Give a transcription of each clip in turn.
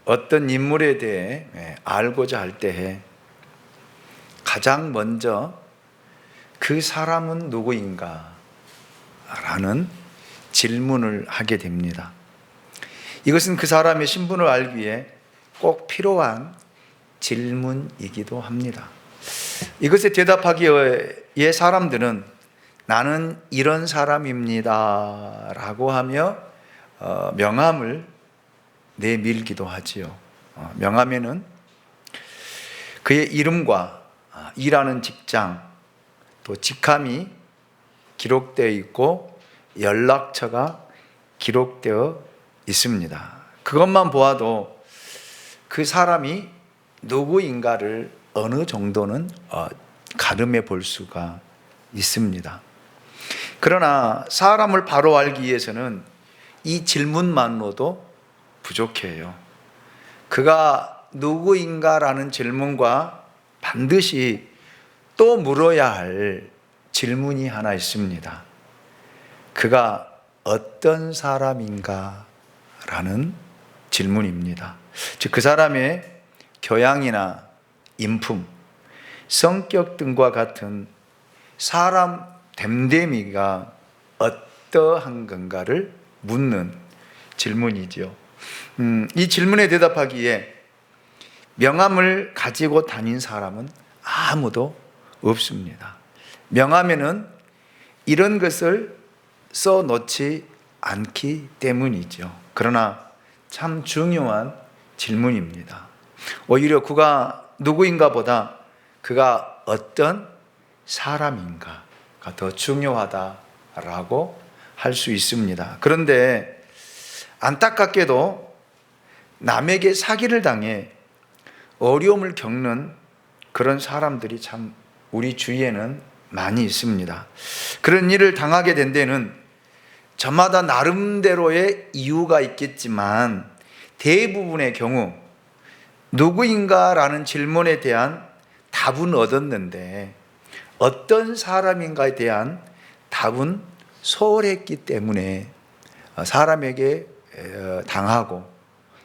어떤 인물에 대해 알고자 할 때에 가장 먼저 그 사람은 누구인가? 라는 질문을 하게 됩니다. 이것은 그 사람의 신분을 알기 위해 꼭 필요한 질문이기도 합니다. 이것에 대답하기에 사람들은 나는 이런 사람입니다 라고 하며 명함을 내밀기도 하지요. 명함에는 그의 이름과 일하는 직장, 또 직함이 기록되어 있고 연락처가 기록되어 있습니다. 그것만 보아도 그 사람이 누구인가를 어느 정도는 가늠해 볼 수가 있습니다. 그러나 사람을 바로 알기 위해서는 이 질문만으로도 부족해요. 그가 누구인가라는 질문과 반드시 또 물어야 할 질문이 하나 있습니다. 그가 어떤 사람인가? 라는 질문입니다. 즉, 그 사람의 교양이나 인품, 성격 등과 같은 사람 됨됨이가 어떠한 건가를 묻는 질문이죠. 이 질문에 대답하기에 명함을 가지고 다닌 사람은 아무도 없습니다. 명함에는 이런 것을 써놓지 않기 때문이죠. 그러나 참 중요한 질문입니다. 오히려 그가 누구인가 보다 그가 어떤 사람인가가 더 중요하다라고 할 수 있습니다. 그런데 안타깝게도 남에게 사기를 당해 어려움을 겪는 그런 사람들이 참 우리 주위에는 많이 있습니다. 그런 일을 당하게 된 데는 저마다 나름대로의 이유가 있겠지만 대부분의 경우 누구인가라는 질문에 대한 답은 얻었는데 어떤 사람인가에 대한 답은 소홀했기 때문에 사람에게 당하고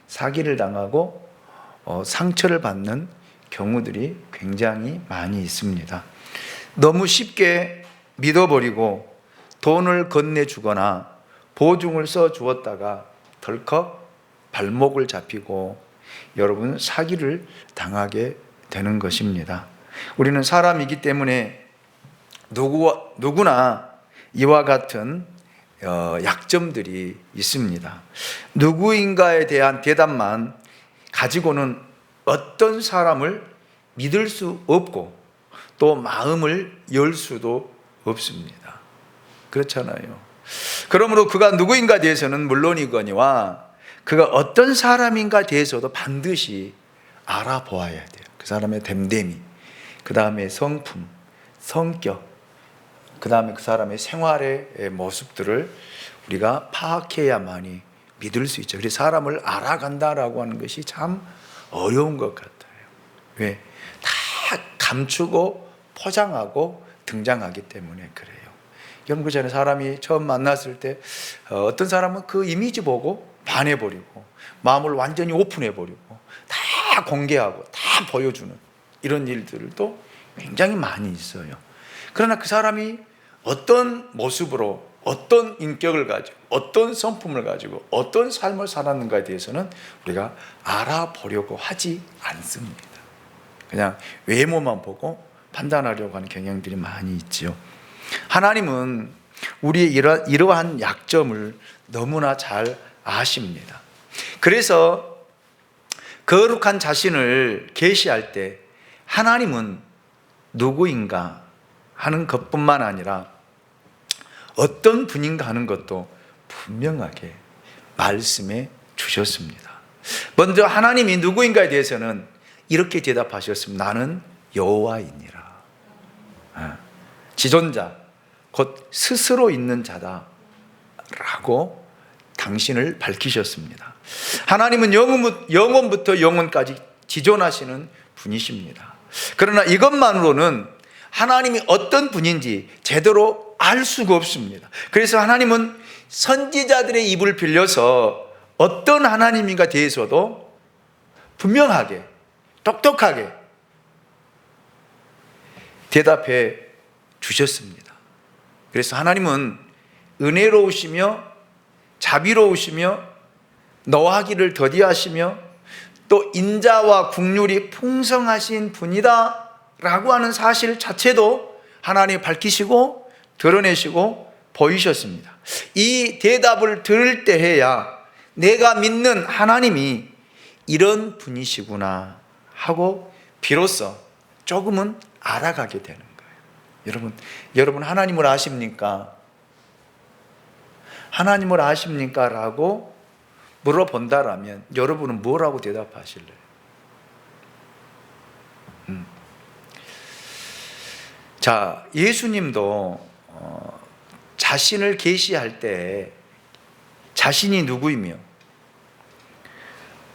사기를 당하고 상처를 받는 경우들이 굉장히 많이 있습니다. 너무 쉽게 믿어버리고 돈을 건네주거나 보증을 써주었다가 덜컥 발목을 잡히고 여러분 사기를 당하게 되는 것입니다. 우리는 사람이기 때문에 누구나 이와 같은 약점들이 있습니다. 누구인가에 대한 대답만 가지고는 어떤 사람을 믿을 수 없고 또 마음을 열 수도 없습니다. 그렇잖아요. 그러므로 그가 누구인가에 대해서는 물론이거니와 그가 어떤 사람인가에 대해서도 반드시 알아보아야 돼요. 그 사람의 됨됨이, 그 다음에 성품, 성격, 그 다음에 그 사람의 생활의 모습들을 우리가 파악해야만이 믿을 수 있죠. 그래서 사람을 알아간다라고 하는 것이 참 어려운 것 같아요. 왜? 다 감추고 포장하고 등장하기 때문에 그래요. 여러분, 그 전에 사람이 처음 만났을 때 어떤 사람은 그 이미지 보고 반해버리고 마음을 완전히 오픈해버리고 다 공개하고 다 보여주는 이런 일들도 굉장히 많이 있어요. 그러나 그 사람이 어떤 모습으로 어떤 인격을 가지고 어떤 성품을 가지고 어떤 삶을 살았는가에 대해서는 우리가 알아보려고 하지 않습니다. 그냥 외모만 보고 판단하려고 하는 경향들이 많이 있죠. 하나님은 우리의 이러한 약점을 너무나 잘 아십니다. 그래서 거룩한 자신을 계시할 때 하나님은 누구인가 하는 것뿐만 아니라 어떤 분인가 하는 것도 분명하게 말씀해 주셨습니다. 먼저 하나님이 누구인가에 대해서는 이렇게 대답하셨습니다. 나는 여호와이니라. 지존자, 곧 스스로 있는 자다 라고 당신을 밝히셨습니다. 하나님은 영원부터 영원까지 지존하시는 분이십니다. 그러나 이것만으로는 하나님이 어떤 분인지 제대로 알 수가 없습니다. 그래서 하나님은 선지자들의 입을 빌려서 어떤 하나님인가 대해서도 분명하게, 똑똑하게 대답해 주셨습니다. 그래서 하나님은 은혜로우시며 자비로우시며 노하기를 더디하시며 또 인자와 국률이 풍성하신 분이다 라고 하는 사실 자체도 하나님이 밝히시고 드러내시고 보이셨습니다. 이 대답을 들을 때에야 내가 믿는 하나님이 이런 분이시구나 하고 비로소 조금은 알아가게 되는 거예요. 여러분 하나님을 아십니까? 하나님을 아십니까? 라고 물어본다라면 여러분은 뭐라고 대답하실래요? 자, 예수님도 자신을 계시할 때 자신이 누구이며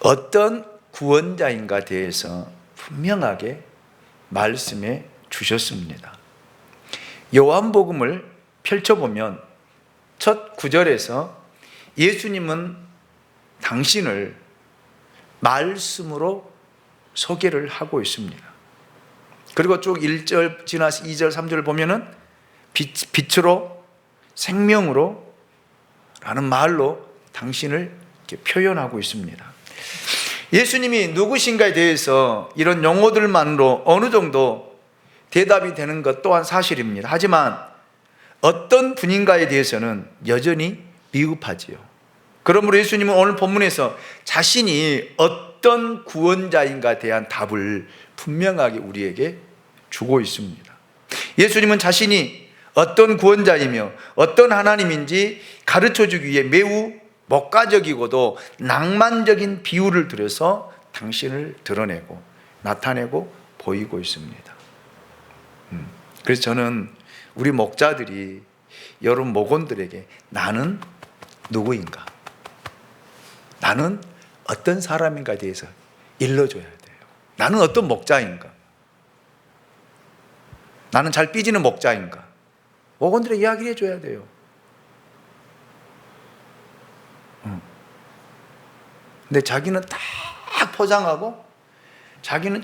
어떤 구원자인가 대해서 분명하게 말씀해 주셨습니다. 요한복음을 펼쳐보면 첫 구절에서 예수님은 당신을 말씀으로 소개를 하고 있습니다. 그리고 쭉 1절 지나서 2절 3절을 보면은 빛으로 생명으로 라는 말로 당신을 이렇게 표현하고 있습니다. 예수님이 누구신가에 대해서 이런 용어들만으로 어느 정도 대답이 되는 것 또한 사실입니다. 하지만 어떤 분인가에 대해서는 여전히 미흡하지요. 그러므로 예수님은 오늘 본문에서 자신이 어떤 구원자인가에 대한 답을 분명하게 우리에게 주고 있습니다. 예수님은 자신이 어떤 구원자이며 어떤 하나님인지 가르쳐주기 위해 매우 목가적이고도 낭만적인 비유를 들여서 당신을 드러내고 나타내고 보이고 있습니다. 그래서 저는 우리 목자들이 여러분 목원들에게 나는 누구인가? 나는 어떤 사람인가에 대해서 일러줘야 돼요. 나는 어떤 목자인가? 나는 잘 삐지는 목자인가? 목원들의 이야기를 해줘야 돼요. 근데 자기는 다 포장하고 자기는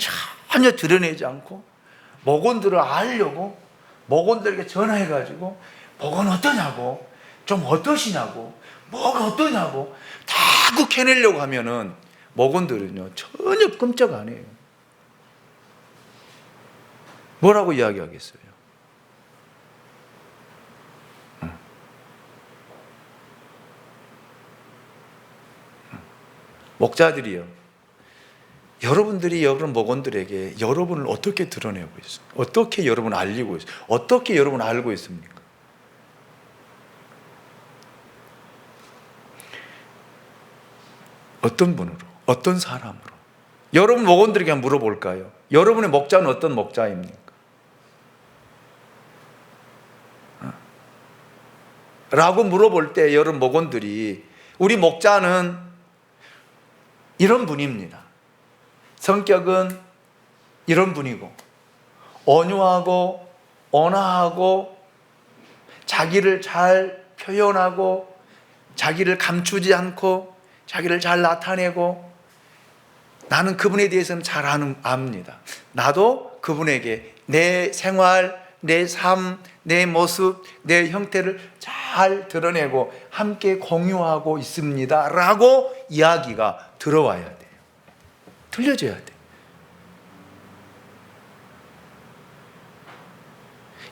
전혀 드러내지 않고 목원들을 알려고 목원들에게 전화해가지고 목원 어떠냐고 좀 어떠시냐고 뭐가 어떠냐고 자꾸 캐내려고 하면은 목원들은요 전혀 끔찍 안 해요. 뭐라고 이야기하겠어요? 목자들이요, 여러분들이 여러분 목원들에게 여러분을 어떻게 드러내고 있어요? 어떻게 여러분을 알리고 있어요? 어떻게 여러분을 알고 있습니까? 어떤 분으로? 어떤 사람으로? 여러분 목원들에게 한번 물어볼까요? 여러분의 목자는 어떤 목자입니까? 라고 물어볼 때 여러분 목원들이 우리 목자는 이런 분입니다. 성격은 이런 분이고 온유하고 온화하고 자기를 잘 표현하고 자기를 감추지 않고 자기를 잘 나타내고 나는 그분에 대해서는 잘 압니다. 나도 그분에게 내 생활, 내 삶, 내 모습, 내 형태를 잘 드러내고 함께 공유하고 있습니다 라고 이야기가 들어와야 돼요. 들려줘야 돼요.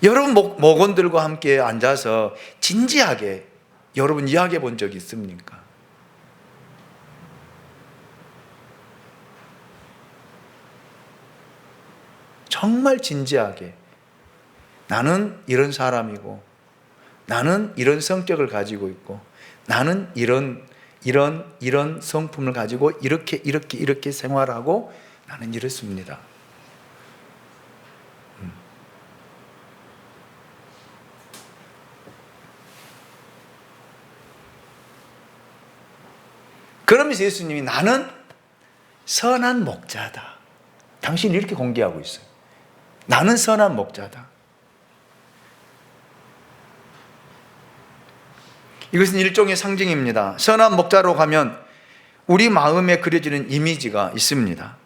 여러분 목원들과 함께 앉아서 진지하게 여러분 이야기해 본 적 있습니까? 정말 진지하게 나는 이런 사람이고 나는 이런 성격을 가지고 있고 나는 이런 성품을 가지고 이렇게 생활하고 나는 이렇습니다. 그러면서 예수님이 나는 선한 목자다. 당신이 이렇게 공개하고 있어요. 나는 선한 목자다. 이것은 일종의 상징입니다. 선한 목자로 가면 우리 마음에 그려지는 이미지가 있습니다.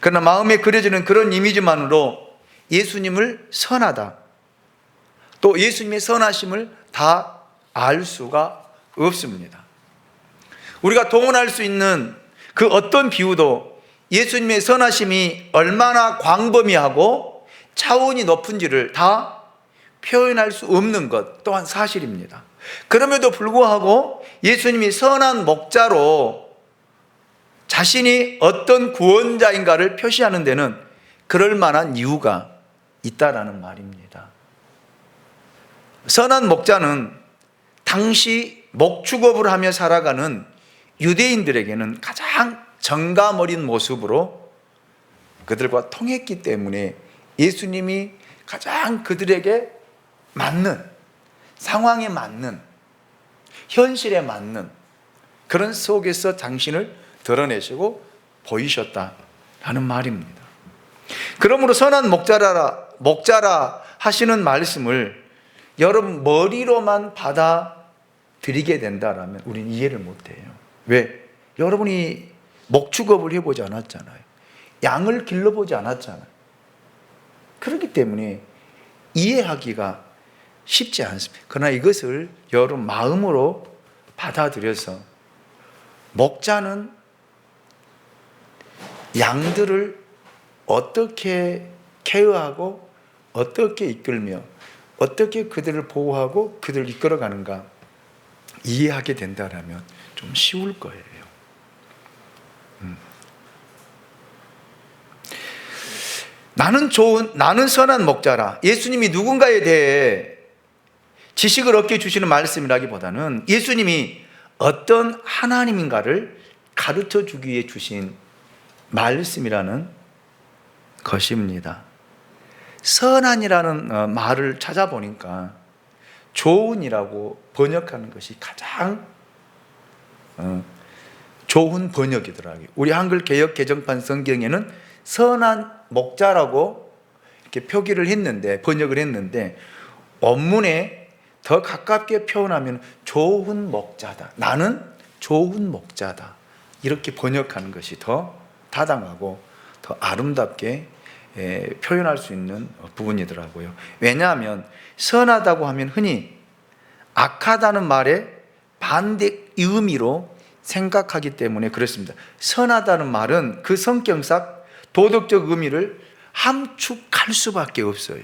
그러나 마음에 그려지는 그런 이미지만으로 예수님을 선하다, 또 예수님의 선하심을 다 알 수가 없습니다. 우리가 동원할 수 있는 그 어떤 비유도 예수님의 선하심이 얼마나 광범위하고 차원이 높은지를 다 표현할 수 없는 것 또한 사실입니다. 그럼에도 불구하고 예수님이 선한 목자로 자신이 어떤 구원자인가를 표시하는 데는 그럴 만한 이유가 있다라는 말입니다. 선한 목자는 당시 목축업을 하며 살아가는 유대인들에게는 가장 정감 어린 모습으로 그들과 통했기 때문에 예수님이 가장 그들에게 맞는, 상황에 맞는, 현실에 맞는 그런 속에서 당신을 드러내시고 보이셨다라는 말입니다. 그러므로 선한 목자라 하시는 말씀을 여러분 머리로만 받아들이게 된다라면 우리는 이해를 못해요. 왜? 여러분이 목축업을 해보지 않았잖아요. 양을 길러보지 않았잖아요. 그렇기 때문에 이해하기가 쉽지 않습니다. 그러나 이것을 여러분 마음으로 받아들여서 목자는 양들을 어떻게 케어하고 어떻게 이끌며 어떻게 그들을 보호하고 그들을 이끌어가는가 이해하게 된다면 좀 쉬울 거예요. 나는 선한 목자라. 예수님이 누군가에 대해 지식을 얻게 주시는 말씀이라기보다는 예수님이 어떤 하나님인가를 가르쳐 주기 위해 주신 말씀이라는 것입니다. 선한이라는 말을 찾아보니까 좋은이라고 번역하는 것이 가장 좋은 번역이더라고요. 우리 한글 개역 개정판 성경에는 선한 목자라고 이렇게 표기를 했는데, 번역을 했는데, 원문에 더 가깝게 표현하면 좋은 목자다. 나는 좋은 목자다. 이렇게 번역하는 것이 더 타당하고 더 아름답게 표현할 수 있는 부분이더라고요. 왜냐하면 선하다고 하면 흔히 악하다는 말의 반대 의미로 생각하기 때문에 그렇습니다. 선하다는 말은 그 성격상 도덕적 의미를 함축할 수밖에 없어요.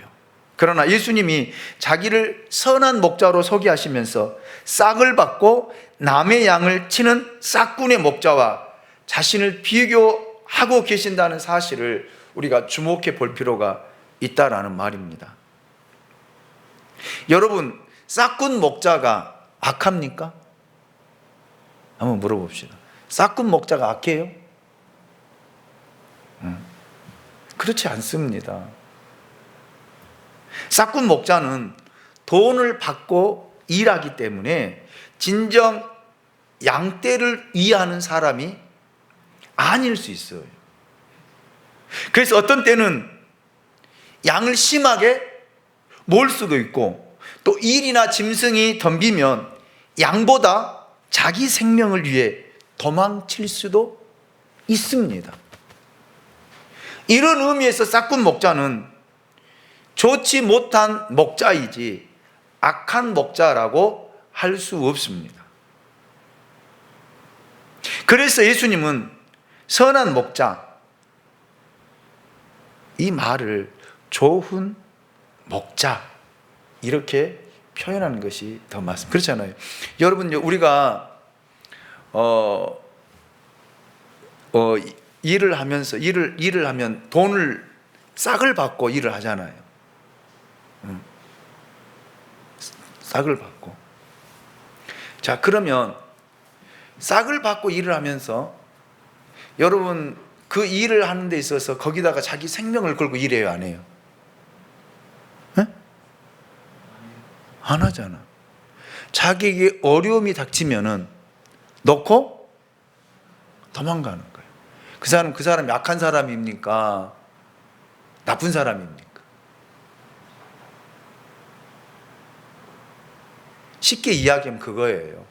그러나 예수님이 자기를 선한 목자로 소개하시면서 싹을 받고 남의 양을 치는 싹꾼의 목자와 자신을 비교하고 계신다는 사실을 우리가 주목해 볼 필요가 있다라는 말입니다. 여러분, 싹꾼 목자가 악합니까? 한번 물어봅시다. 싹꾼 목자가 악해요? 그렇지 않습니다. 싹꾼 목자는 돈을 받고 일하기 때문에 진정 양떼를 위하는 사람이 아닐 수 있어요. 그래서 어떤 때는 양을 심하게 몰 수도 있고, 또 일이나 짐승이 덤비면 양보다 자기 생명을 위해 도망칠 수도 있습니다. 이런 의미에서 싹꾼 목자는 좋지 못한 목자이지 악한 목자라고 할 수 없습니다. 그래서 예수님은 선한 목자, 이 말을 좋은 목자 이렇게 표현하는 것이 더 맞습니다. 그렇잖아요. 여러분, 우리가 일을 하면서 일을 하면 돈을 싹을 받고 일을 하잖아요. 싹을 받고. 자, 그러면 싹을 받고 일을 하면서 여러분 그 일을 하는 데 있어서 거기다가 자기 생명을 걸고 일해요, 안 해요? 네? 안 하잖아. 자기에게 어려움이 닥치면은 놓고 도망가는 거예요. 그 사람이 악한 사람입니까? 나쁜 사람입니까? 쉽게 이야기하면 그거예요.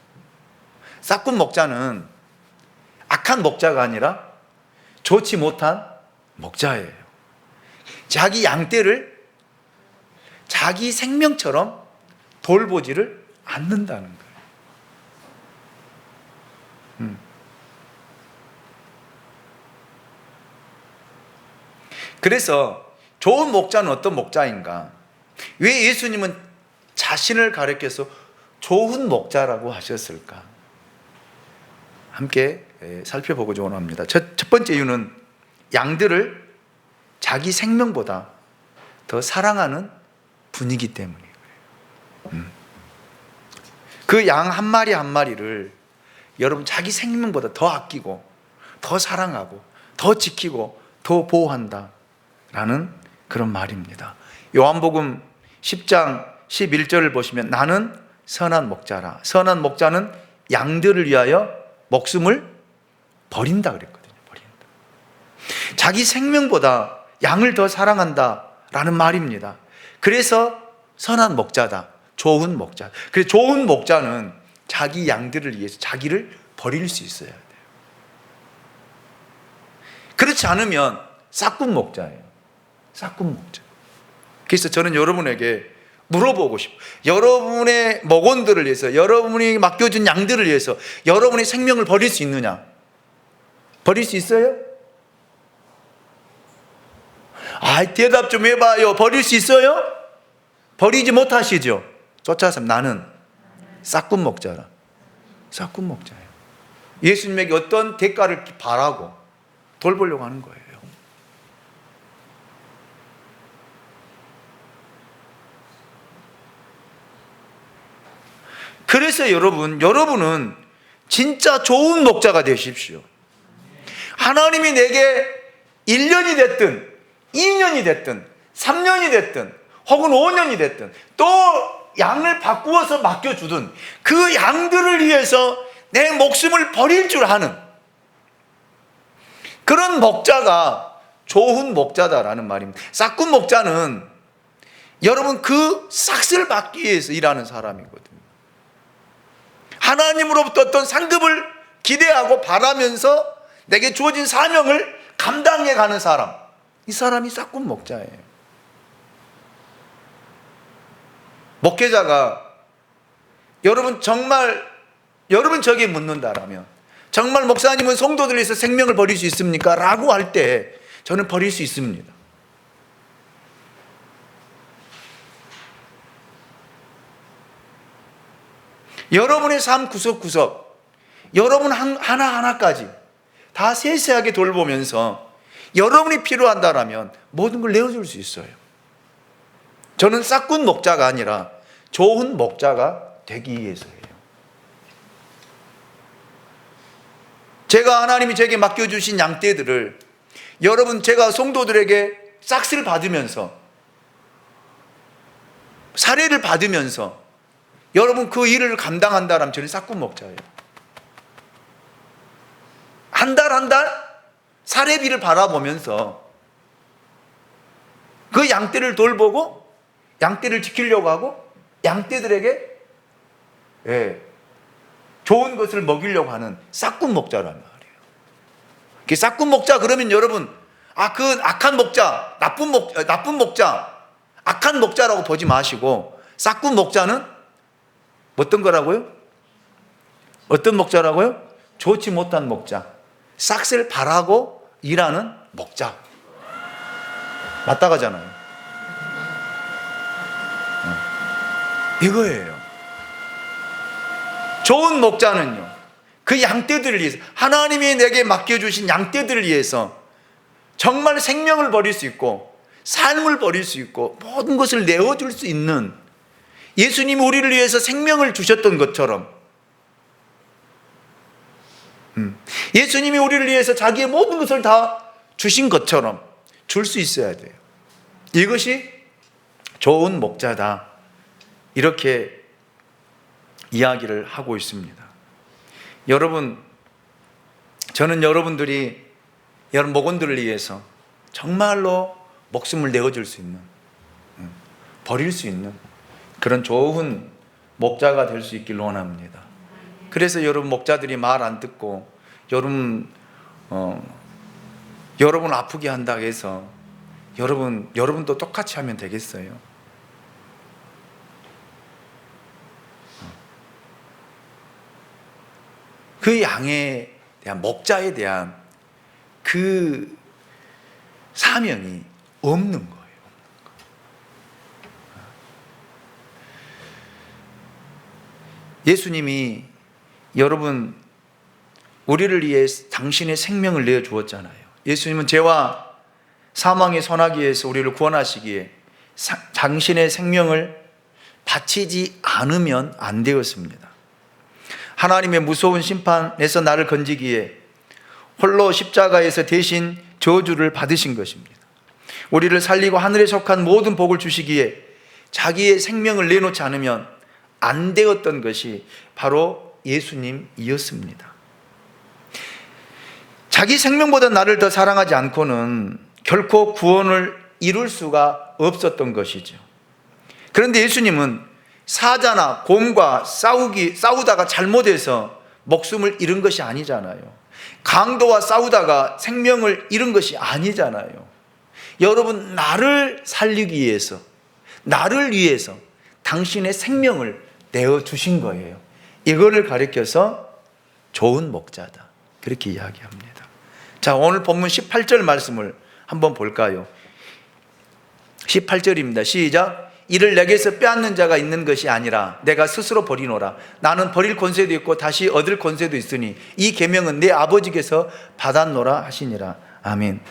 싹꾼 목자는 악한 목자가 아니라 좋지 못한 목자예요. 자기 양떼를 자기 생명처럼 돌보지를 않는다는 거예요. 그래서 좋은 목자는 어떤 목자인가? 왜 예수님은 자신을 가리켜서 좋은 목자라고 하셨을까? 함께 살펴보고자 원합니다. 첫 번째 이유는 양들을 자기 생명보다 더 사랑하는 분이기 때문이에요. 그 양 한 마리 한 마리를 여러분 자기 생명보다 더 아끼고 더 사랑하고 더 지키고 더 보호한다 라는 그런 말입니다. 요한복음 10장 11절을 보시면 나는 선한 목자라. 선한 목자는 양들을 위하여 목숨을 버린다 그랬거든요. 버린다. 자기 생명보다 양을 더 사랑한다 라는 말입니다. 그래서 선한 목자다. 좋은 목자. 그래서 좋은 목자는 자기 양들을 위해서 자기를 버릴 수 있어야 돼요. 그렇지 않으면 싹군 목자예요. 싹군 목자. 그래서 저는 여러분에게 물어보고 싶어요. 여러분의 목원들을 위해서, 여러분이 맡겨준 양들을 위해서 여러분의 생명을 버릴 수 있느냐? 버릴 수 있어요? 대답 좀 해봐요. 버릴 수 있어요? 버리지 못하시죠? 쫓아서 나는 싹군 목자라. 싹군 목자예요. 예수님에게 어떤 대가를 바라고 돌보려고 하는 거예요. 그래서 여러분은 진짜 좋은 목자가 되십시오. 하나님이 내게 1년이 됐든 2년이 됐든 3년이 됐든 혹은 5년이 됐든 또 양을 바꾸어서 맡겨주든 그 양들을 위해서 내 목숨을 버릴 줄 아는 그런 목자가 좋은 목자다라는 말입니다. 싹군 목자는 여러분 그 싹을 받기 위해서 일하는 사람이거든요. 하나님으로부터 어떤 상급을 기대하고 바라면서 내게 주어진 사명을 감당해 가는 사람, 이 사람이 싹군 목자예요. 목회자가 여러분 저에게 묻는다라면 정말 목사님은 성도들 위해서 생명을 버릴 수 있습니까? 라고 할 때 저는 버릴 수 있습니다. 여러분의 삶 구석구석, 여러분 하나하나까지 다 세세하게 돌보면서 여러분이 필요한다라면 모든 걸 내어줄 수 있어요. 저는 싹군 목자가 아니라 좋은 목자가 되기 위해서예요. 제가 하나님이 제게 맡겨주신 양떼들을 여러분 제가 성도들에게 싹스를 받으면서 사례를 받으면서 여러분 그 일을 감당한다라면 저는 싹군 목자예요. 한 달 한 달 사례비를 바라보면서 그 양떼를 돌보고 양떼를 지키려고 하고 양떼들에게 좋은 것을 먹이려고 하는 싹군 목자란 말이에요. 싹군 목자 그러면 여러분 그 악한 목자, 나쁜 목자, 악한 목자라고 보지 마시고 싹군 목자는 어떤 거라고요? 어떤 목자라고요? 좋지 못한 목자, 싹을 바라고 일하는 목자. 맞다가잖아요. 이거예요. 좋은 목자는요, 그 양떼들을 위해서, 하나님이 내게 맡겨주신 양떼들을 위해서 정말 생명을 버릴 수 있고 삶을 버릴 수 있고 모든 것을 내어줄 수 있는, 예수님이 우리를 위해서 생명을 주셨던 것처럼, 예수님이 우리를 위해서 자기의 모든 것을 다 주신 것처럼 줄 수 있어야 돼요. 이것이 좋은 목자다, 이렇게 이야기를 하고 있습니다. 여러분, 저는 여러분들이 여러분 목원들을 위해서 정말로 목숨을 내어줄 수 있는, 버릴 수 있는 그런 좋은 목자가 될 수 있기를 원합니다. 그래서 여러분 목자들이 말 안 듣고 여러분 아프게 한다고 해서 여러분도 똑같이 하면 되겠어요? 그 양에 대한, 목자에 대한 그 사명이 없는 거예요. 예수님이 여러분 우리를 위해 당신의 생명을 내어 주었잖아요. 예수님은 죄와 사망의 소나기에서 우리를 구원하시기에 당신의 생명을 바치지 않으면 안 되었습니다. 하나님의 무서운 심판에서 나를 건지기에 홀로 십자가에서 대신 저주를 받으신 것입니다. 우리를 살리고 하늘에 속한 모든 복을 주시기에 자기의 생명을 내놓지 않으면 안 되었던 것이 바로 예수님이었습니다. 자기 생명보다 나를 더 사랑하지 않고는 결코 구원을 이룰 수가 없었던 것이죠. 그런데 예수님은 사자나 곰과 싸우다가 잘못해서 목숨을 잃은 것이 아니잖아요. 강도와 싸우다가 생명을 잃은 것이 아니잖아요. 여러분, 나를 살리기 위해서, 나를 위해서 당신의 생명을 내어주신 거예요. 이거를 가리켜서 좋은 목자다, 그렇게 이야기합니다. 자, 오늘 본문 18절 말씀을 한번 볼까요? 18절입니다. 시작. 이를 내게서 빼앗는 자가 있는 것이 아니라 내가 스스로 버리노라. 나는 버릴 권세도 있고 다시 얻을 권세도 있으니 이 계명은 내 아버지께서 받았노라 하시니라. 아멘.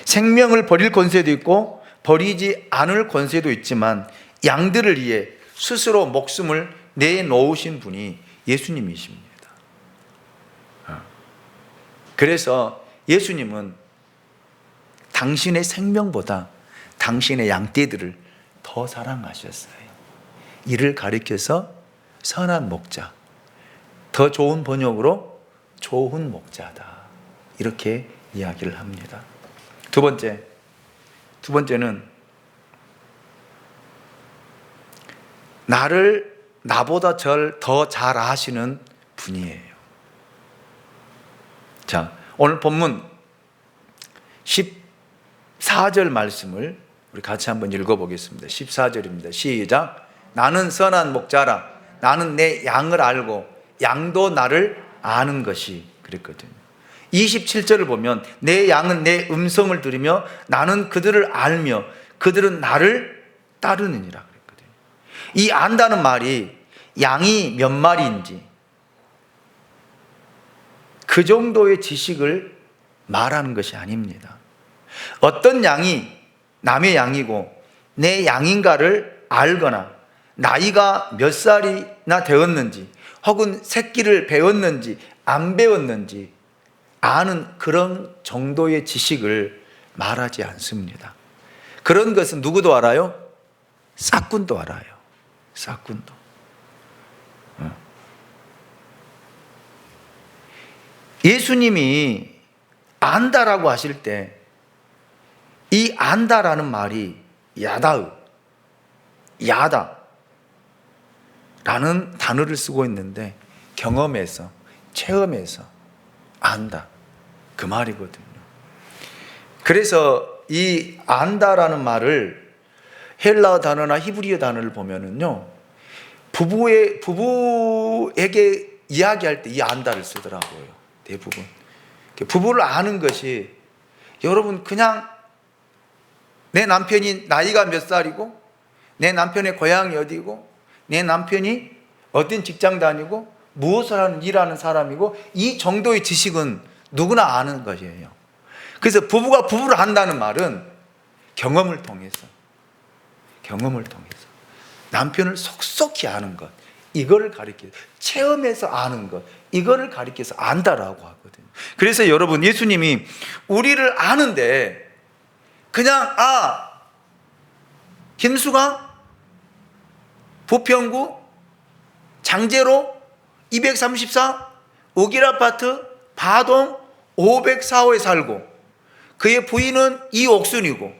생명을 버릴 권세도 있고 버리지 않을 권세도 있지만 양들을 위해 스스로 목숨을 내놓으신 분이 예수님이십니다. 그래서 예수님은 당신의 생명보다 당신의 양떼들을 더 사랑하셨어요. 이를 가리켜서 선한 목자, 더 좋은 번역으로 좋은 목자다, 이렇게 이야기를 합니다. 두 번째는 나를 나보다 더 잘 아시는 분이에요. 자, 오늘 본문 14절 말씀을 우리 같이 한번 읽어보겠습니다. 14절입니다. 시작. 나는 선한 목자라. 나는 내 양을 알고 양도 나를 아는 것이, 그랬거든요. 27절을 보면 내 양은 내 음성을 들으며 나는 그들을 알며 그들은 나를 따르느니라 그랬거든요. 이 안다는 말이 양이 몇 마리인지 그 정도의 지식을 말하는 것이 아닙니다. 어떤 양이 남의 양이고 내 양인가를 알거나 나이가 몇 살이나 되었는지 혹은 새끼를 배웠는지 안 배웠는지 아는 그런 정도의 지식을 말하지 않습니다. 그런 것은 누구도 알아요? 싹군도 알아요. 싹군도. 예수님이 안다라고 하실 때 이 안다라는 말이 야다라는 단어를 쓰고 있는데 경험해서, 체험해서 안다, 그 말이거든요. 그래서 이 안다라는 말을 헬라어 단어나 히브리어 단어를 보면은요, 부부에게 이야기할 때 이 안다를 쓰더라고요. 대부분 부부를 아는 것이, 여러분, 그냥 내 남편이 나이가 몇 살이고 내 남편의 고향이 어디고 내 남편이 어떤 직장 다니고 무엇을 일하는 사람이고 이 정도의 지식은 누구나 아는 것이에요. 그래서 부부가 부부를 안다는 말은 경험을 통해서 남편을 속속히 아는 것, 이거를 가리켜서, 체험해서 아는 것, 이거를 가리켜서 안다라고 하거든요. 그래서 여러분, 예수님이 우리를 아는데 그냥 김수가 부평구 장제로 234 옥일아파트 바동 504호에 살고 그의 부인은 이옥순이고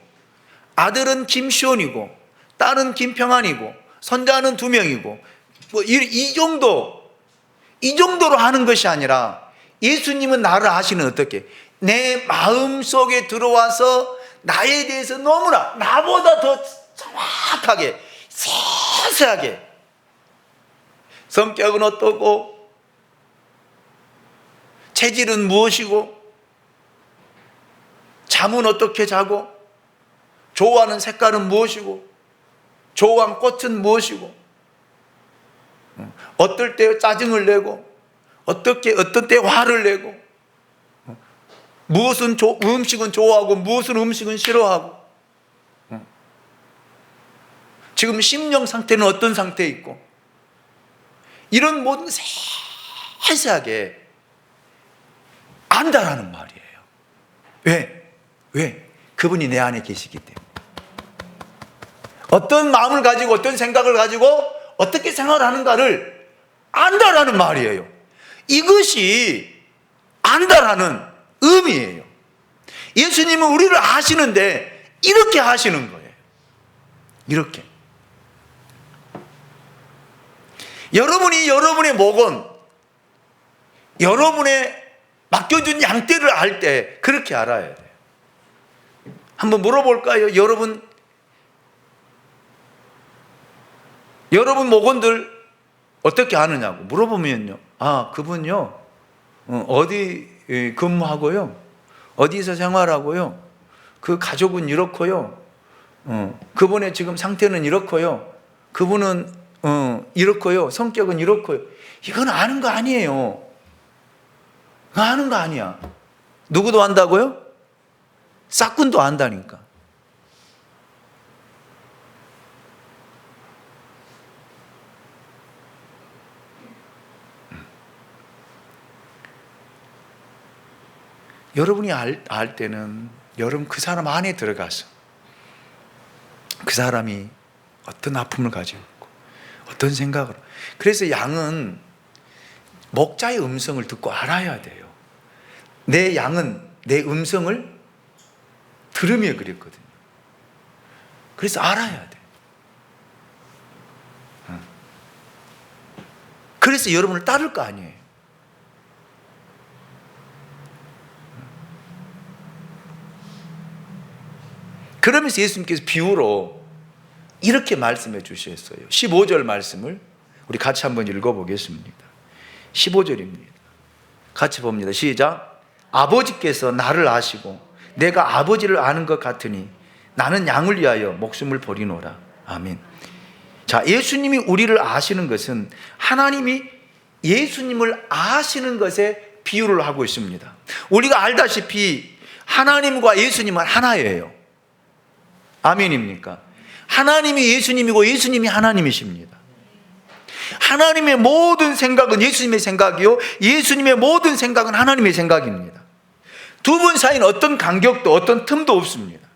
아들은 김시온이고 딸은 김평안이고 손자는 2명이고 이 정도로 하는 것이 아니라 예수님은 나를 아시는 어떻게? 내 마음속에 들어와서 나에 대해서 너무나 나보다 더 정확하게 세세하게 성격은 어떠고 체질은 무엇이고 잠은 어떻게 자고 좋아하는 색깔은 무엇이고 좋아하는 꽃은 무엇이고 어떨 때 짜증을 내고 어떤 때 화를 내고 무엇은 음식은 좋아하고 무엇은 음식은 싫어하고 지금 심령 상태는 어떤 상태에 있고 이런 모든 세세하게 안다라는 말이에요. 왜? 그분이 내 안에 계시기 때문에. 어떤 마음을 가지고 어떤 생각을 가지고 어떻게 생활하는가를 안다라는 말이에요. 이것이 안다라는 의미예요. 예수님은 우리를 아시는데 이렇게 하시는 거예요. 이렇게. 여러분이 여러분의 목은 여러분의 맡겨준 양떼를 알 때 그렇게 알아야 돼요. 한번 물어볼까요? 여러분 목원들 어떻게 아느냐고 물어보면요. 그분요. 어디 근무하고요. 어디서 생활하고요. 그 가족은 이렇고요. 그분의 지금 상태는 이렇고요. 그분은 이렇고요. 성격은 이렇고요. 이건 아는 거 아니에요. 아는 거 아니야. 누구도 안다고요? 싹군도 안다니까. 여러분이 알 때는 여러분 그 사람 안에 들어가서 그 사람이 어떤 아픔을 가지고 있고 어떤 생각을. 그래서 양은 목자의 음성을 듣고 알아야 돼요. 내 양은 내 음성을 들으며 그랬거든요. 그래서 알아야 돼. 그래서 여러분을 따를 거 아니에요. 그러면서 예수님께서 비유로 이렇게 말씀해 주셨어요. 15절 말씀을 우리 같이 한번 읽어보겠습니다. 15절입니다. 같이 봅니다. 시작. 아버지께서 나를 아시고 내가 아버지를 아는 것 같으니 나는 양을 위하여 목숨을 버리노라. 아멘. 자, 예수님이 우리를 아시는 것은 하나님이 예수님을 아시는 것에 비유를 하고 있습니다. 우리가 알다시피 하나님과 예수님은 하나예요. 아멘입니까? 하나님이 예수님이고 예수님이 하나님이십니다. 하나님의 모든 생각은 예수님의 생각이요, 예수님의 모든 생각은 하나님의 생각입니다. 두 분 사이는 어떤 간격도 어떤 틈도 없습니다.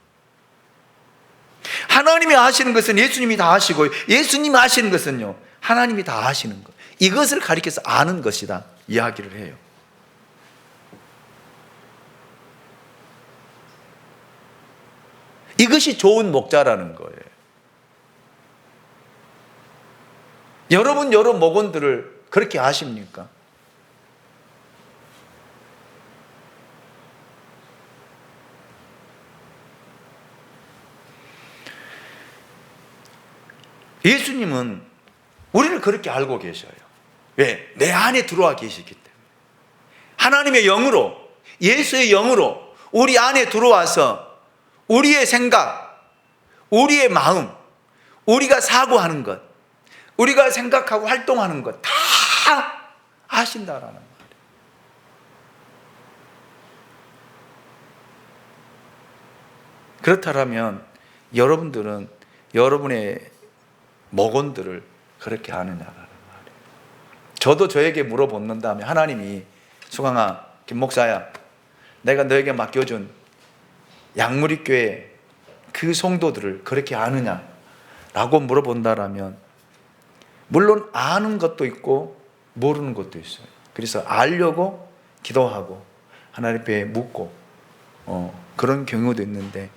하나님이 아시는 것은 예수님이 다 아시고 예수님이 아시는 것은요 하나님이 다 아시는 것. 이것을 가리켜서 아는 것이다 이야기를 해요. 이것이 좋은 목자라는 거예요. 여러분 목원들을 그렇게 아십니까? 예수님은 우리를 그렇게 알고 계셔요. 왜? 내 안에 들어와 계시기 때문에. 하나님의 영으로, 예수의 영으로 우리 안에 들어와서 우리의 생각, 우리의 마음, 우리가 사고하는 것, 우리가 생각하고 활동하는 것 다 아신다라는 말이에요. 그렇다면 여러분들은 여러분의 목원들을 그렇게 아느냐라는 말이에요. 저도 저에게 물어본다면 하나님이 수강아, 김 목사야, 내가 너에게 맡겨준 양무리교회 그 성도들을 그렇게 아느냐라고 물어본다라면 물론 아는 것도 있고 모르는 것도 있어요. 그래서 알려고 기도하고 하나님 앞에 묻고 그런 경우도 있는데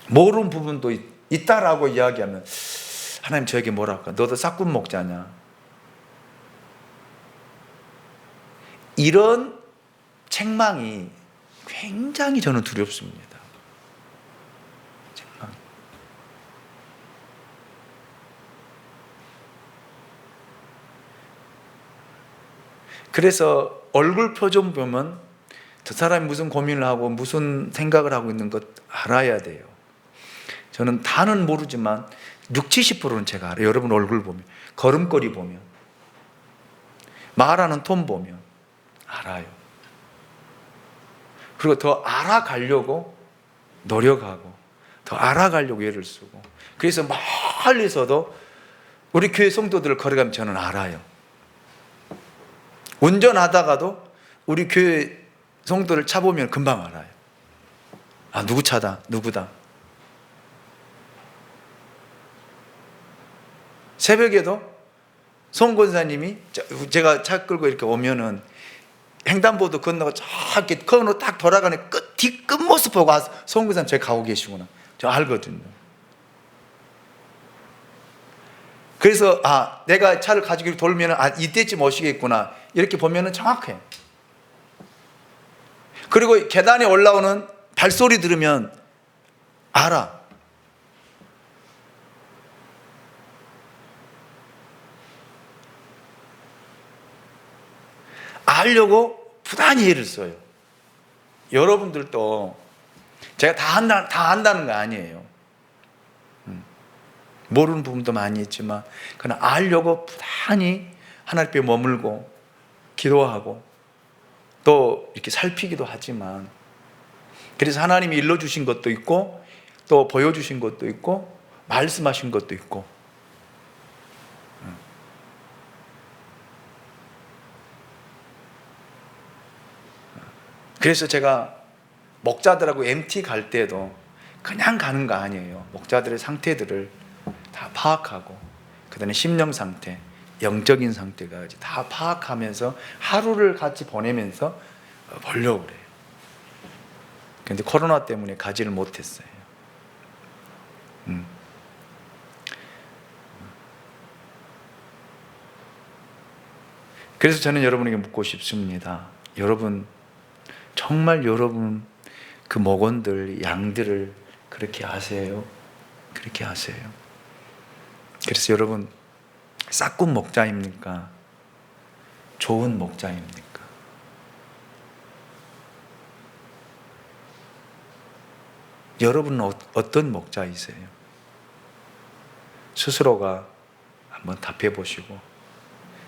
모르는 부분도 있다라고 이야기하면 하나님 저에게 뭐라 할까? 너도 싹군 목자냐? 이런 책망이 굉장히 저는 두렵습니다. 책망. 그래서 얼굴 표정 보면 저 사람이 무슨 고민을 하고 무슨 생각을 하고 있는 것 알아야 돼요. 저는 다는 모르지만 60, 70%는 제가 알아요. 여러분 얼굴 보면, 걸음걸이 보면, 말하는 톤 보면 알아요. 그리고 더 알아가려고 노력하고 더 알아가려고 애를 쓰고, 그래서 멀리서도 우리 교회 성도들을 걸어가면 저는 알아요. 운전하다가도 우리 교회 성도를 차 보면 금방 알아요. 아, 누구 차다, 누구다. 새벽에도 송 권사님이 제가 차 끌고 이렇게 오면은 횡단보도 건너고 저렇게 건너 딱 돌아가는 뒤 끝모습 보고 송 권사님 저기 가고 계시구나. 저 알거든요. 그래서 내가 차를 가지고 돌면은 이때쯤 오시겠구나 이렇게 보면은 정확해. 그리고 계단에 올라오는 발소리 들으면 알아. 알려고 부단히 애를 써요. 여러분들도 제가 다 안다는 거 아니에요. 모르는 부분도 많이 있지만 그러나 알려고 부단히 하나님 앞에 머물고 기도하고 또 이렇게 살피기도 하지만, 그래서 하나님이 일러주신 것도 있고 또 보여주신 것도 있고 말씀하신 것도 있고, 그래서 제가 목자들하고 MT 갈 때도 그냥 가는 거 아니에요. 목자들의 상태들을 다 파악하고 그다음에 심령 상태, 영적인 상태까지 다 파악하면서 하루를 같이 보내면서 보려고 그래요. 그런데 코로나 때문에 가지를 못했어요. 그래서 저는 여러분에게 묻고 싶습니다. 여러분, 정말 여러분 그 목원들, 양들을 그렇게 아세요? 그렇게 아세요? 그래서 여러분, 싹군 목자입니까? 좋은 목자입니까? 여러분은 어떤 목자이세요? 스스로가 한번 답해 보시고,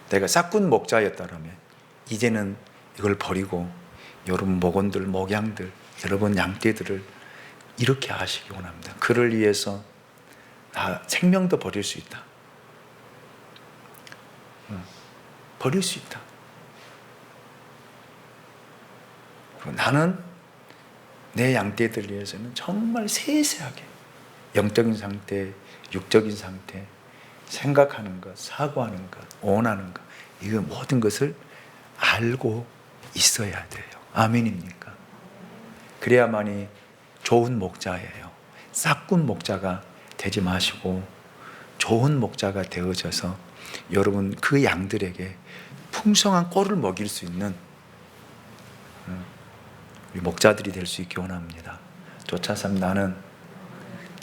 내가 싹군 목자였다면 이제는 이걸 버리고 여러분 목원들, 목양들, 여러분 양떼들을 이렇게 하시기 원합니다. 그를 위해서 나 생명도 버릴 수 있다. 버릴 수 있다. 그리고 나는 내 양떼들 위해서는 정말 세세하게 영적인 상태, 육적인 상태, 생각하는 것, 사고하는 것, 원하는 것, 이거 모든 것을 알고 있어야 돼요. 아멘입니까? 그래야만이 좋은 목자예요. 싹군 목자가 되지 마시고 좋은 목자가 되어져서 여러분 그 양들에게 풍성한 꼴을 먹일 수 있는 우리 목자들이 될 수 있기 원합니다. 조차삼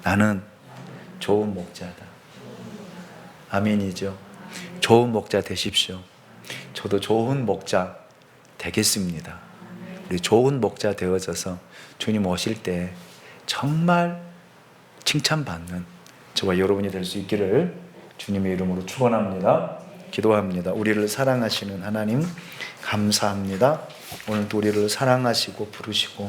나는 좋은 목자다. 아멘이죠. 좋은 목자 되십시오. 저도 좋은 목자 되겠습니다. 우리 좋은 목자 되어져서 주님 오실 때 정말 칭찬받는 저와 여러분이 될 수 있기를 주님의 이름으로 축원합니다. 기도합니다. 우리를 사랑하시는 하나님 감사합니다. 오늘도 우리를 사랑하시고 부르시고